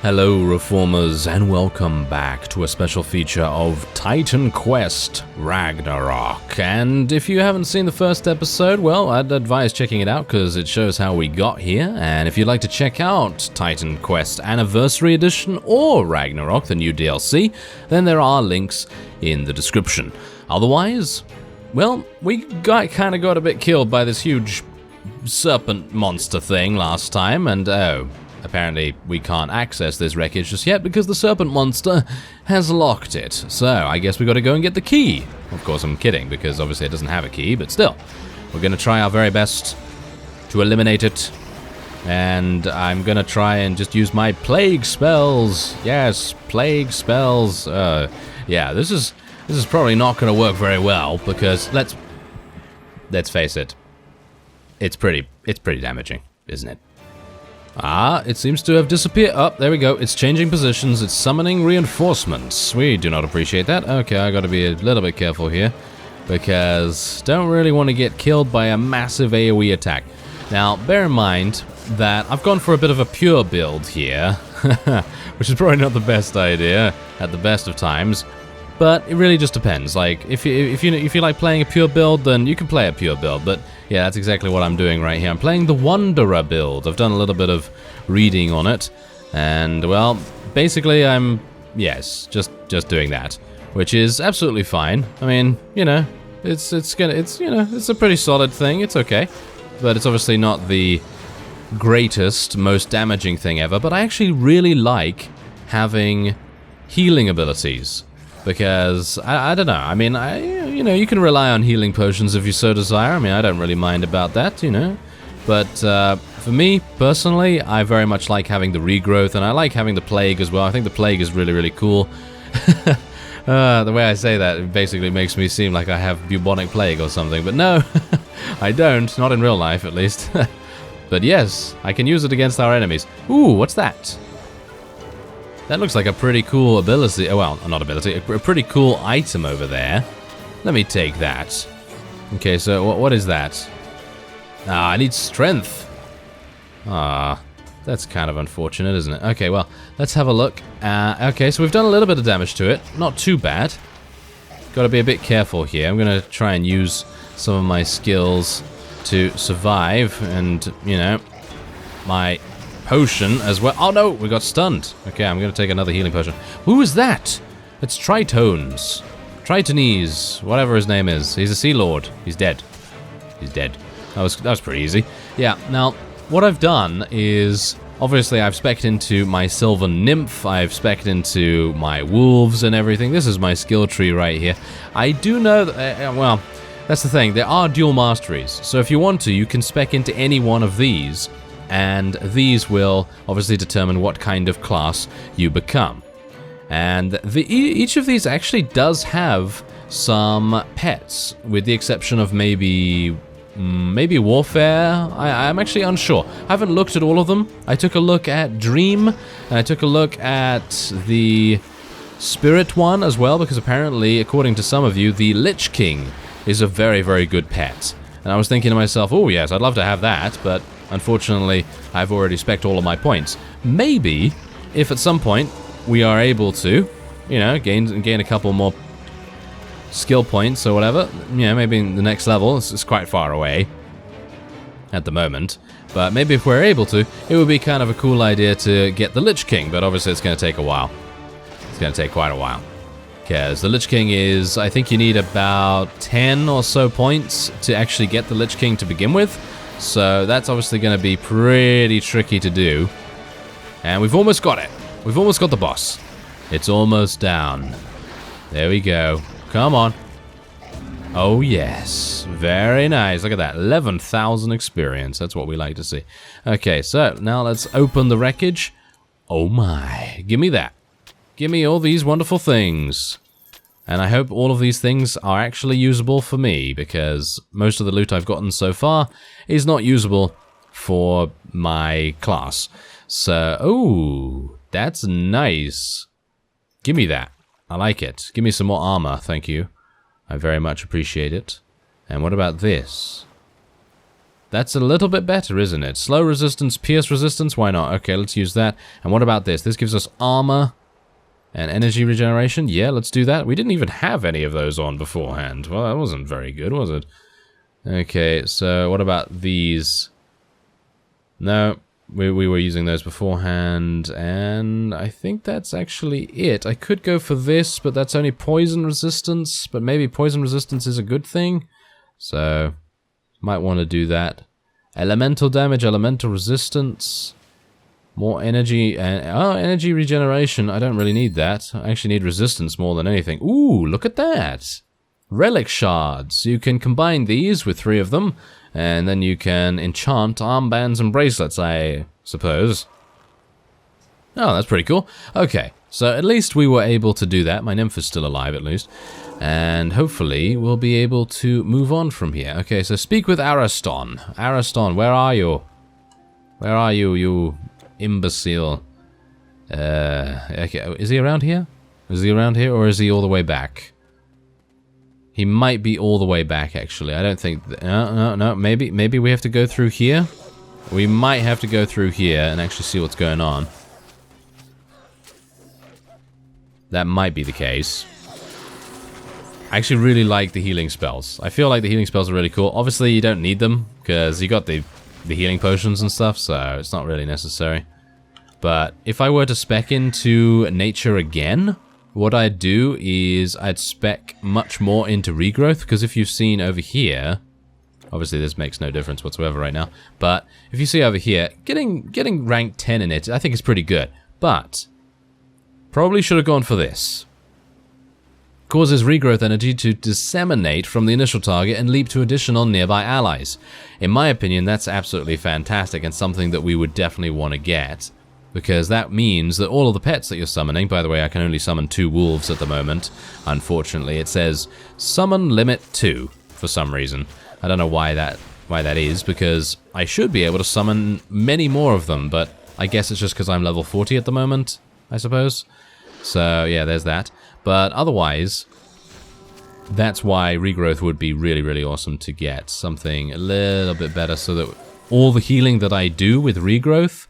Hello Reformers, and welcome back to a special feature of Titan Quest Ragnarok. And if you haven't seen the first episode, well, I'd advise checking it out because it shows how we got here. And if you'd like to check out Titan Quest Anniversary Edition or Ragnarok, the new DLC, then there are links in the description. Otherwise, well, we kind of got a bit killed by this huge serpent monster thing last time, and apparently we can't access this wreckage just yet because the serpent monster has locked it. So I guess we gotta go and get the key. Of course I'm kidding, because obviously it doesn't have a key, but still. We're gonna try our very best to eliminate it. And I'm gonna try and just use my plague spells. Yes, plague spells. Yeah, this is probably not gonna work very well because let's face it. It's pretty damaging, isn't it? Ah, it seems to have disappeared. Oh, there we go. It's changing positions. It's summoning reinforcements. We do not appreciate that. Okay, I gotta be a little bit careful here because don't really want to get killed by a massive AoE attack. Now, bear in mind that I've gone for a bit of a pure build here, which is probably not the best idea at the best of times. But it really just depends. Like, if you like playing a pure build, then you can play a pure build. But yeah, that's exactly what I'm doing right here. I'm playing the Wanderer build. I've done a little bit of reading on it, and well, basically I'm just doing that, which is absolutely fine. I mean, you know, it's a pretty solid thing. It's okay, but it's obviously not the greatest, most damaging thing ever. But I actually really like having healing abilities. Because, I don't know, I mean, you can rely on healing potions if you so desire. I mean, I don't really mind about that, you know. But for me, personally, I very much like having the regrowth, and I like having the plague as well. I think the plague is really, really cool. The way I say that, it basically makes me seem like I have bubonic plague or something. But no, I don't, not in real life at least. But yes, I can use it against our enemies. Ooh, what's that? That looks like a pretty cool ability. Oh, well, not ability. A pretty cool item over there. Let me take that. Okay, so what is that? Ah, I need strength. Ah, that's kind of unfortunate, isn't it? Okay, well, let's have a look. Okay, so we've done a little bit of damage to it. Not too bad. Got to be a bit careful here. I'm going to try and use some of my skills to survive and, you know, my potion as well. Oh no, we got stunned. Okay, I'm going to take another healing potion. Who is that? It's Tritones. Tritonese, whatever his name is. He's a Sea Lord. He's dead. He's dead. That was pretty easy. Yeah, now, what I've done is, obviously I've spec'd into my Sylvan Nymph, I've spec'd into my Wolves and everything. This is my skill tree right here. I do know that, well, that's the thing. There are dual Masteries. So if you want to, you can spec into any one of these, and these will obviously determine what kind of class you become. And each of these actually does have some pets, with the exception of maybe Warfare. I'm actually unsure. I haven't looked at all of them. I took a look at Dream, and I took a look at the Spirit one as well, because apparently, according to some of you, the Lich King is a very, very good pet. And I was thinking to myself, oh yes, I'd love to have that, but unfortunately, I've already spec'd all of my points. Maybe, if at some point we are able to, you know, gain a couple more skill points or whatever, you know, maybe in the next level, it's quite far away at the moment, but maybe if we're able to, it would be kind of a cool idea to get the Lich King, but obviously it's going to take a while. It's going to take quite a while. Because the Lich King is, I think you need about 10 or so points to actually get the Lich King to begin with. So that's obviously going to be pretty tricky to do. And we've almost got it. We've almost got the boss. It's almost down. There we go. Come on. Oh yes. Very nice. Look at that. 11,000 experience. That's what we like to see. Okay, so now let's open the wreckage. Oh my. Give me that. Give me all these wonderful things. And I hope all of these things are actually usable for me, because most of the loot I've gotten so far is not usable for my class. So, oh, that's nice. Give me that. I like it. Give me some more armor, thank you. I very much appreciate it. And what about this? That's a little bit better, isn't it? Slow resistance, pierce resistance, why not? Okay, let's use that. And what about this? This gives us armor and energy regeneration. Yeah, let's do that. We didn't even have any of those on beforehand. Well, that wasn't very good, was it? Okay, so what about these? No, we were using those beforehand, and I think that's actually it. I could go for this, but that's only poison resistance, but maybe poison resistance is a good thing. So, might want to do that. Elemental damage, elemental resistance, more energy, and energy regeneration. I don't really need that. I actually need resistance more than anything. Ooh, look at that! Relic Shards. You can combine these with 3 of them, and then you can enchant armbands and bracelets, I suppose. Oh, that's pretty cool. Okay, so at least we were able to do that. My nymph is still alive, at least. And hopefully we'll be able to move on from here. Okay, so speak with Ariston. Ariston, where are you? Where are you, you imbecile? Okay, is he around here? Is he around here, or is he all the way back? He might be all the way back, actually. I don't think... No. Maybe we have to go through here? We might have to go through here and actually see what's going on. That might be the case. I actually really like the healing spells. I feel like the healing spells are really cool. Obviously, you don't need them, because you got the healing potions and stuff, so it's not really necessary. But if I were to spec into nature again, what I'd do is I'd spec much more into regrowth, because if you've seen over here, obviously this makes no difference whatsoever right now, but if you see over here, getting rank 10 in it, I think is pretty good. But probably should have gone for this. Causes regrowth energy to disseminate from the initial target and leap to additional nearby allies. In my opinion, that's absolutely fantastic and something that we would definitely want to get, because that means that all of the pets that you're summoning, by the way, I can only summon 2 wolves at the moment, unfortunately. It says summon limit 2 for some reason. I don't know why that is, because I should be able to summon many more of them, but I guess it's just because I'm level 40 at the moment, I suppose. So yeah, there's that. But otherwise, that's why regrowth would be really, really awesome to get. Something a little bit better so that all the healing that I do with regrowth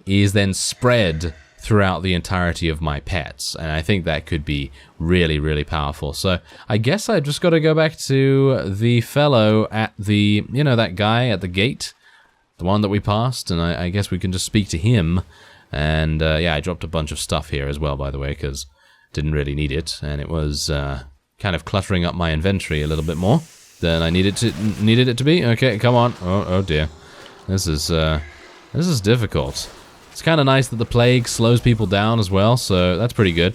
is then spread throughout the entirety of my pets. And I think that could be really, really powerful. So I guess I just got to go back to the fellow at the, you know, that guy at the gate, the one that we passed, and I guess we can just speak to him. And yeah, I dropped a bunch of stuff here as well, by the way, because didn't really need it, and it was kind of cluttering up my inventory a little bit more than I needed it to be. Okay, come on. Oh dear, this is difficult. It's kind of nice that the plague slows people down as well, so that's pretty good.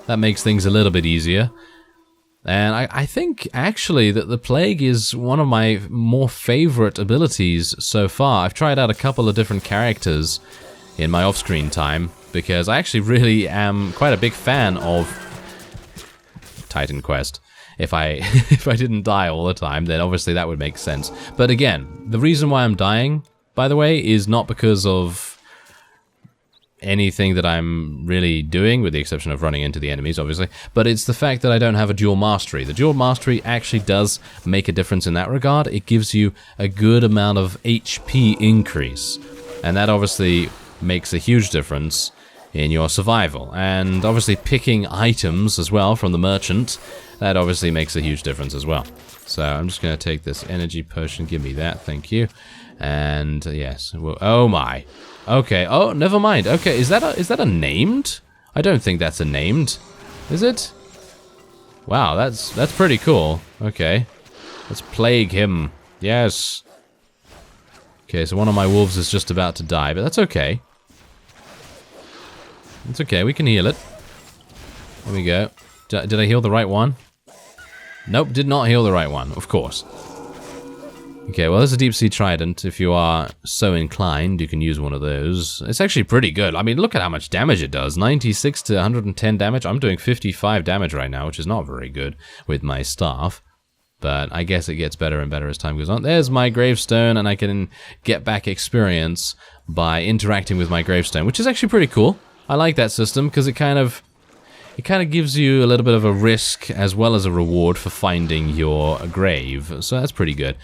That makes things a little bit easier. And I think actually that the plague is one of my more favorite abilities so far. I've tried out a couple of different characters in my off-screen time, because I actually really am quite a big fan of Titan Quest. If I didn't die all the time, then obviously that would make sense. But again, the reason why I'm dying, by the way, is not because of anything that I'm really doing, with the exception of running into the enemies, obviously, but it's the fact that I don't have a dual mastery. The dual mastery actually does make a difference in that regard. It gives you a good amount of HP increase, and that obviously makes a huge difference in your survival. And obviously picking items as well from the merchant, that obviously makes a huge difference as well. So I'm just going to take this energy potion. Give me that, thank you. And yes, oh my. Okay, oh, never mind. Okay, is that a named? I don't think that's a named. Is it? Wow, that's pretty cool. Okay. Let's plague him. Yes. Okay, so one of my wolves is just about to die, but that's okay. It's okay, we can heal it. There we go. Did I heal the right one? Nope, did not heal the right one, of course. Okay, well, there's a deep sea trident. If you are so inclined, you can use one of those. It's actually pretty good. I mean, look at how much damage it does. 96 to 110 damage. I'm doing 55 damage right now, which is not very good with my staff. But I guess it gets better and better as time goes on. There's my gravestone, and I can get back experience by interacting with my gravestone, which is actually pretty cool. I like that system because it kind of gives you a little bit of a risk as well as a reward for finding your grave. So that's pretty good.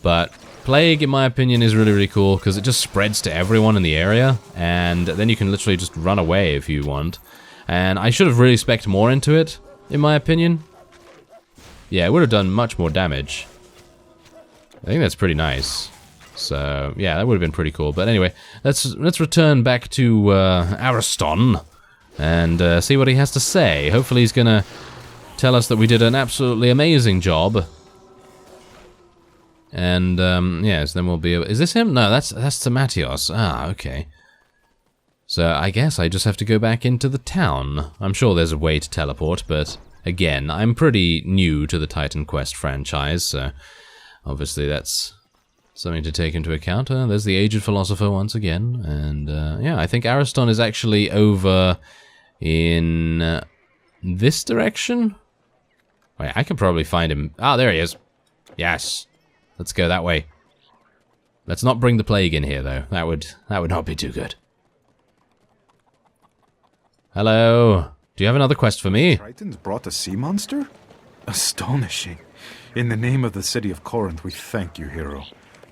But Plague, in my opinion, is really, really cool because it just spreads to everyone in the area, and then you can literally just run away if you want. And I should have really spec'd more into it, in my opinion. Yeah, it would have done much more damage. I think that's pretty nice. So, yeah, that would have been pretty cool. But anyway, let's return back to Ariston and see what he has to say. Hopefully he's gonna tell us that we did an absolutely amazing job. And, yes, then we'll be able... Is this him? No, that's Timatios. Ah, okay. So, I guess I just have to go back into the town. I'm sure there's a way to teleport, but, again, I'm pretty new to the Titan Quest franchise, so obviously that's something to take into account. There's the Aged Philosopher once again, and, yeah, I think Ariston is actually over in this direction? Wait, I can probably find him. Ah, there he is. Yes. Let's go that way. Let's not bring the plague in here, though. That would not be too good. Hello. Do you have another quest for me? Tritons brought a sea monster? Astonishing. In the name of the city of Corinth, we thank you, hero.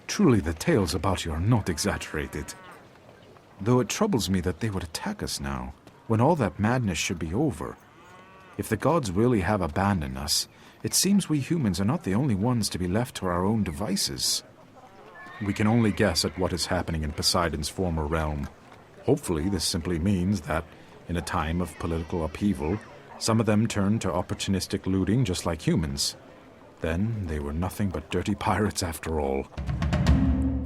Truly, the tales about you are not exaggerated. Though it troubles me that they would attack us now, when all that madness should be over. If the gods really have abandoned us, it seems we humans are not the only ones to be left to our own devices. We can only guess at what is happening in Poseidon's former realm. Hopefully, this simply means that, in a time of political upheaval, some of them turned to opportunistic looting just like humans. Then, they were nothing but dirty pirates after all.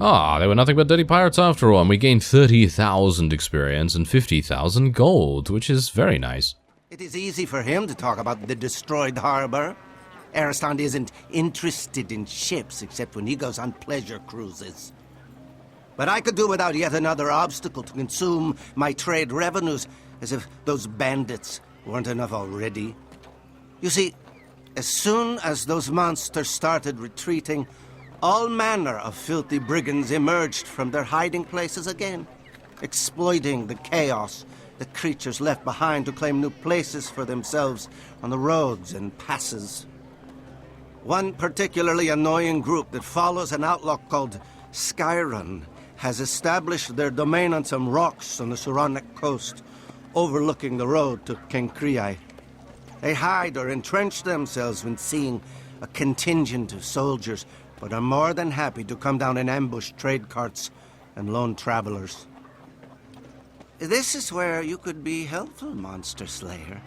Ah, they were nothing but dirty pirates after all, and we gained 30,000 experience and 50,000 gold, which is very nice. It is easy for him to talk about the destroyed harbor. Ariston isn't interested in ships except when he goes on pleasure cruises. But I could do without yet another obstacle to consume my trade revenues, as if those bandits weren't enough already. You see, as soon as those monsters started retreating, all manner of filthy brigands emerged from their hiding places again, exploiting the chaos the creatures left behind to claim new places for themselves on the roads and passes. One particularly annoying group that follows an outlaw called Skyron has established their domain on some rocks on the Saronic coast, overlooking the road to Kenkriai. They hide or entrench themselves when seeing a contingent of soldiers, but are more than happy to come down and ambush trade carts and lone travelers. This is where you could be helpful, Monster Slayer.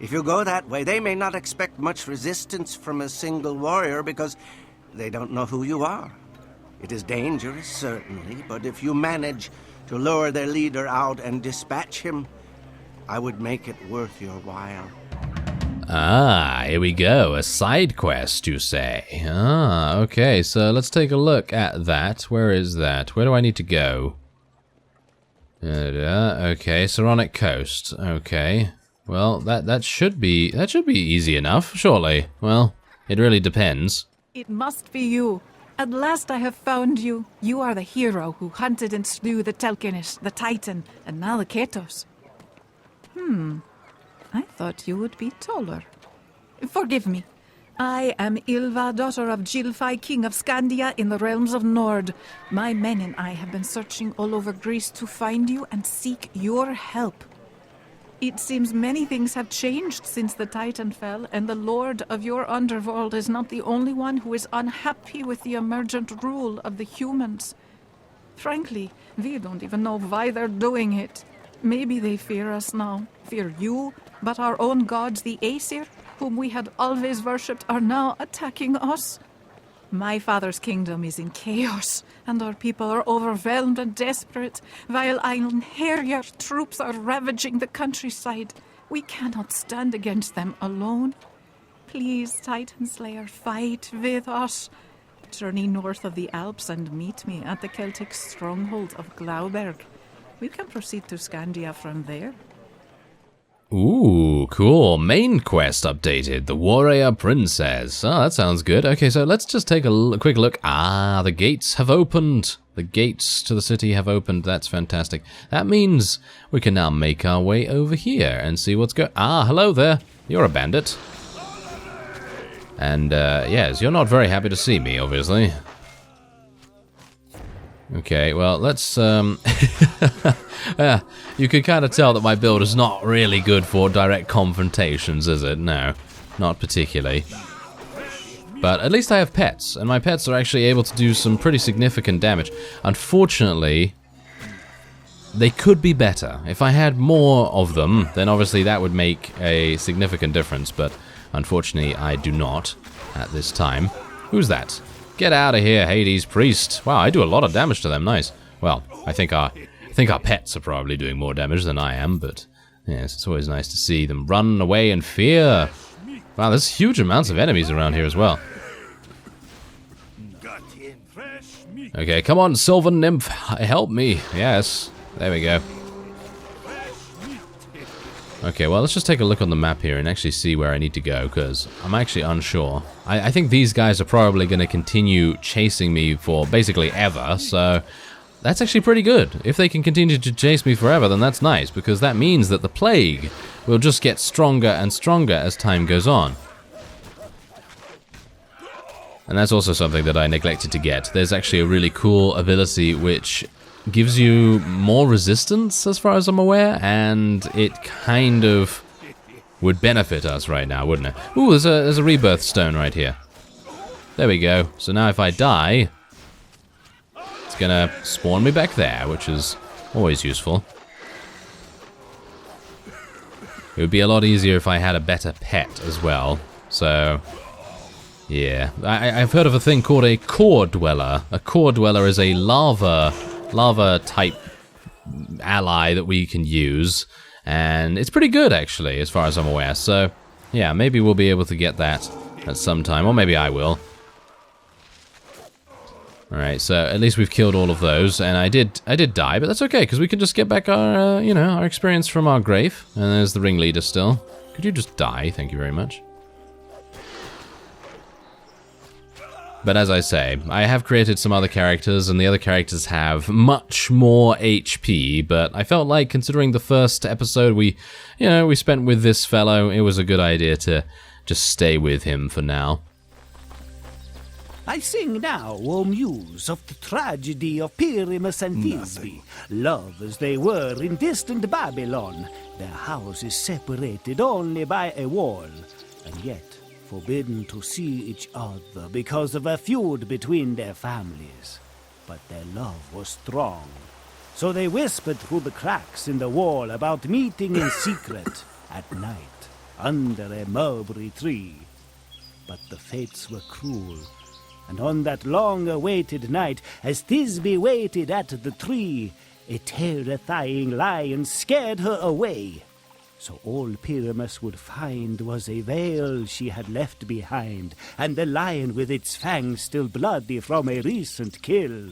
If you go that way, they may not expect much resistance from a single warrior because they don't know who you are. It is dangerous, certainly, but if you manage to lure their leader out and dispatch him, I would make it worth your while. Ah, here we go. A side quest, you say? Ah, okay, so let's take a look at that. Where is that? Where do I need to go? Okay, Saronic Coast. Okay. Well, that should be easy enough, surely. Well, it really depends. It must be you. At last I have found you. You are the hero who hunted and slew the Telkinish, the Titan, and now the Ketos. I thought you would be taller. Forgive me. I am Ylva, daughter of Gilfai, king of Scandia in the realms of Nord. My men and I have been searching all over Greece to find you and seek your help. It seems many things have changed since the Titan fell, and the Lord of your underworld is not the only one who is unhappy with the emergent rule of the humans. Frankly, we don't even know why they're doing it. Maybe they fear us now, fear you, but our own gods, the Aesir, whom we had always worshipped, are now attacking us. My father's kingdom is in chaos, and our people are overwhelmed and desperate, while Einherjar troops are ravaging the countryside. We cannot stand against them alone. Please, Titan Slayer, fight with us. Journey north of the Alps and meet me at the Celtic stronghold of Glauberg. We can proceed to Scandia from there. Ooh, cool. Main quest updated. The Warrior Princess. Oh, that sounds good. Okay, so let's just take a quick look. Ah, the gates have opened. The gates to the city have opened. That's fantastic. That means we can now make our way over here and see what's going... Ah, hello there. You're a bandit. And, yes, you're not very happy to see me, obviously. Okay, well, let's, yeah, you can kind of tell that my build is not really good for direct confrontations, is it? No, not particularly. But at least I have pets, and my pets are actually able to do some pretty significant damage. Unfortunately, they could be better. If I had more of them, then obviously that would make a significant difference, but unfortunately I do not at this time. Who's that? Get out of here, Hades Priest. Wow, I do a lot of damage to them, nice. Well, I think our pets are probably doing more damage than I am, but yes, it's always nice to see them run away in fear. Wow, there's huge amounts of enemies around here as well. Okay, come on, Sylvan Nymph, help me. Yes, there we go. Okay, well, let's just take a look on the map here and actually see where I need to go, because I'm actually unsure. I think these guys are probably going to continue chasing me for basically ever, so that's actually pretty good. If they can continue to chase me forever, then that's nice, because that means that the plague will just get stronger and stronger as time goes on. And that's also something that I neglected to get. There's actually a really cool ability which gives you more resistance, as far as I'm aware, and it kind of would benefit us right now, wouldn't it? Ooh, there's a rebirth stone right here. There we go. So now if I die, it's gonna spawn me back there, which is always useful. It would be a lot easier if I had a better pet as well. So, yeah. I've heard of a thing called a core dweller. A core dweller is a lava type ally that we can use, and it's pretty good actually as far as I'm aware. So yeah, maybe we'll be able to get that at some time, or maybe I will. Alright, so at least we've killed all of those, and I did die, but that's okay, because we can just get back our our experience from our grave. And there's the ringleader still. Could you just die? Thank you very much. But as I say, I have created some other characters, and the other characters have much more HP, but I felt like, considering the first episode we spent with this fellow, it was a good idea to just stay with him for now. I sing now, O muse, of the tragedy of Pyramus and Thisbe. Lovers they were in distant Babylon, their houses separated only by a wall, and yet forbidden to see each other because of a feud between their families. But their love was strong, so they whispered through the cracks in the wall about meeting in secret at night under a mulberry tree. But the fates were cruel, and on that long-awaited night, as Thisbe waited at the tree, a terrifying lion scared her away. So all Pyramus would find was a veil she had left behind, and the lion with its fangs still bloody from a recent kill.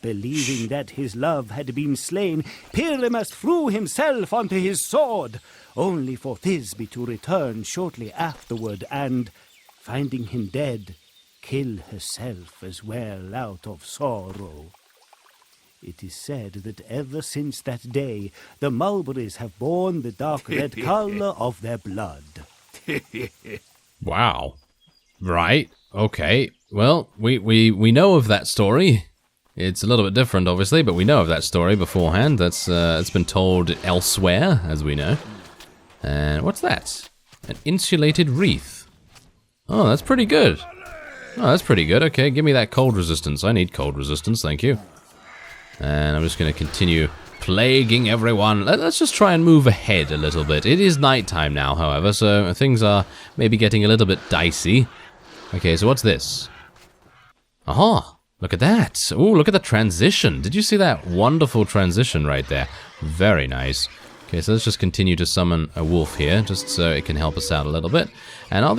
Believing that his love had been slain, Pyramus threw himself onto his sword, only for Thisbe to return shortly afterward and, finding him dead, kill herself as well out of sorrow. It is said that ever since that day, the mulberries have borne the dark red color of their blood. Wow. Right. Okay. Well, we know of that story. It's a little bit different, obviously, but we know of that story beforehand. That's it's been told elsewhere, as we know. And what's that? An insulated wreath. Oh, that's pretty good. Oh, that's pretty good. Okay, give me that cold resistance. I need cold resistance, thank you. And I'm just going to continue plaguing everyone. Let's just try and move ahead a little bit. It is nighttime now, however, so things are maybe getting a little bit dicey. Okay, so what's this? Aha! Look at that. Ooh, look at the transition. Did you see that wonderful transition right there? Very nice. Okay, so let's just continue to summon a wolf here, just so it can help us out a little bit. And are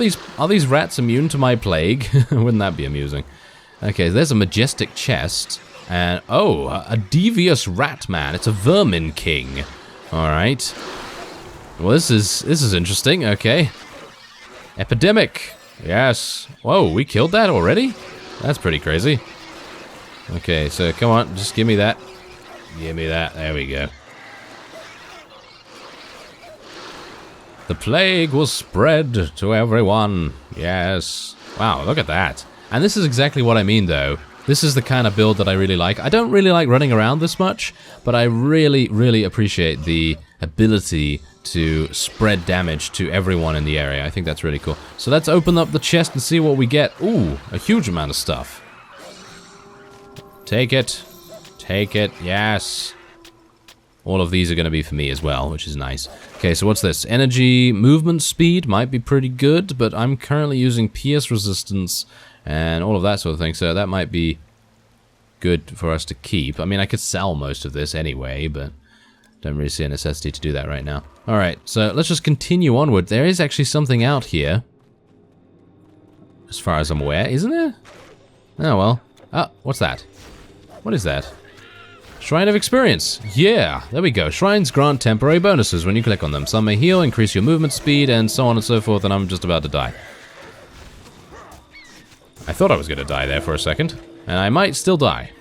these rats immune to my plague? Wouldn't that be amusing? Okay, so there's a majestic chest. And, oh, a devious rat man. It's a vermin king. Alright. Well, this is interesting. Okay. Epidemic. Yes. Whoa, we killed that already? That's pretty crazy. Okay, so come on, just give me that. Give me that. There we go. The plague will spread to everyone. Yes. Wow, look at that. And this is exactly what I mean, though. This is the kind of build that I really like. I don't really like running around this much, but I really, really appreciate the ability to spread damage to everyone in the area. I think that's really cool. So let's open up the chest and see what we get. Ooh, a huge amount of stuff. Take it. Take it. Yes. All of these are going to be for me as well, which is nice. Okay, so what's this? Energy movement speed might be pretty good, but I'm currently using pierce resistance and all of that sort of thing, so that might be good for us to keep. I mean, I could sell most of this anyway, but don't really see a necessity to do that right now. Alright, so let's just continue onward. There is actually something out here, as far as I'm aware, isn't there? Oh, well. Ah, what's that? What is that? Shrine of Experience. Yeah, there we go. Shrines grant temporary bonuses when you click on them. Some may heal, increase your movement speed, and so on and so forth, and I'm just about to die. I thought I was going to die there for a second, and I might still die.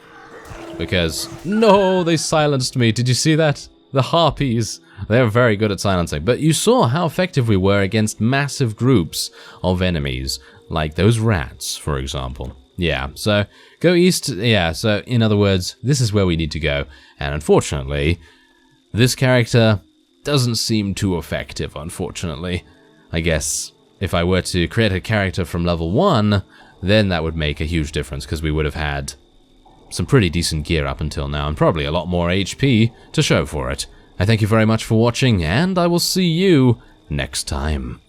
Because, no, they silenced me. Did you see that? The harpies. They're very good at silencing. But you saw how effective we were against massive groups of enemies, like those rats, for example. Yeah, so go east. Yeah, so in other words, this is where we need to go. And unfortunately, this character doesn't seem too effective, unfortunately. I guess if I were to create a character from level 1, then that would make a huge difference, because we would have had some pretty decent gear up until now, and probably a lot more HP to show for it. I thank you very much for watching, and I will see you next time.